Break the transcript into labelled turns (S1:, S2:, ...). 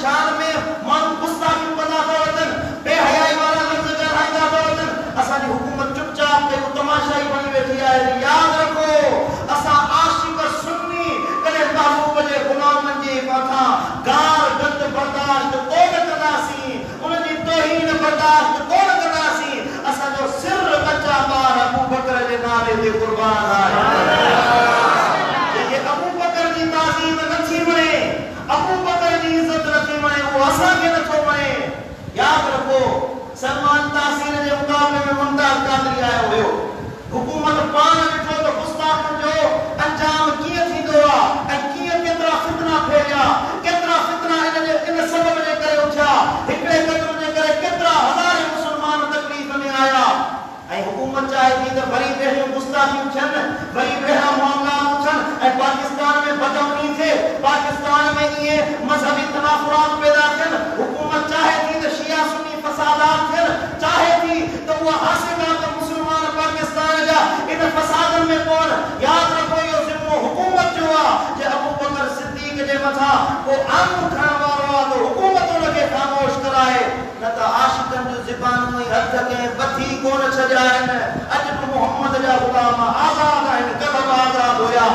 S1: शान में मान गुस्ताखी बना वतन बेहयाई वाला लफ्ज ॻाल्हाईंदा वतन असांजी हुकूमत चुपचाप के तमाशाई बनी वेठी आहे। याद रखो असां आशिक सुन्नी कॾहिं महबूब जे गुलामनि जे मथां गार गंद बर्दाश्त कोन कंदासीं, उनजी तौहीन बर्दाश्त कोन कंदासीं। असांजो सिर बच्चा ॿार अबू बकर जे नाले ते कुर्बान आहे। अबू बकर जी ताज़ीम नथी वणे, अबू बकर जी इज्जत नथी वणे, वो असांखे नथो वणे। याद रखो सलमान तासीर जे मुक़ाबले में मुमताज कादरी आयो हुयो। हुकूमत पान ॾिठो त गुस्ताखनि जो अंजाम कीअं थींदो आहे ऐं कीअं केतिरा फितना फैलिया, केतिरा फितना इन सबब जे करे उथिया, हिकिड़े क़त्ल जे करे केतिरा हज़ार मुस्लमान तकलीफ़ में आया। ऐं हुकूमत चाहे थी त वरी ॿेड़ियूं गुस्ताखियूं थियनि, वरी ॿेड़ा मामला थियनि ऐं पाकिस्तान में बदअमनी थिए, पाकिस्तान में इहे मज़हबी तनाफ़ुरात पैदा थियनि। हुकूमत चाहे थी त शिया सुन्नी फसादात थियनि, चाहे थी त उहा हासिलात मुस्लमान पाकिस्तान जा इन फसादनि में पवनि। यादि रखो इहो ज़िम्मो हुकूमत जो आहे। जे अबू बकर सिद्दीक़ जे मथां को आंगू खणण वारो आहे त हुकूमत उनखे ख़ामोश कराए, न त आशिक़नि जूं ज़ुबानूं ऐं हथ कंहिं बथी कोन छॾिया आहिनि। अॼु बि मोहम्मद जा ग़ुलाम आज़ाद आहिनि, कल्ह बि आज़ाद हुया।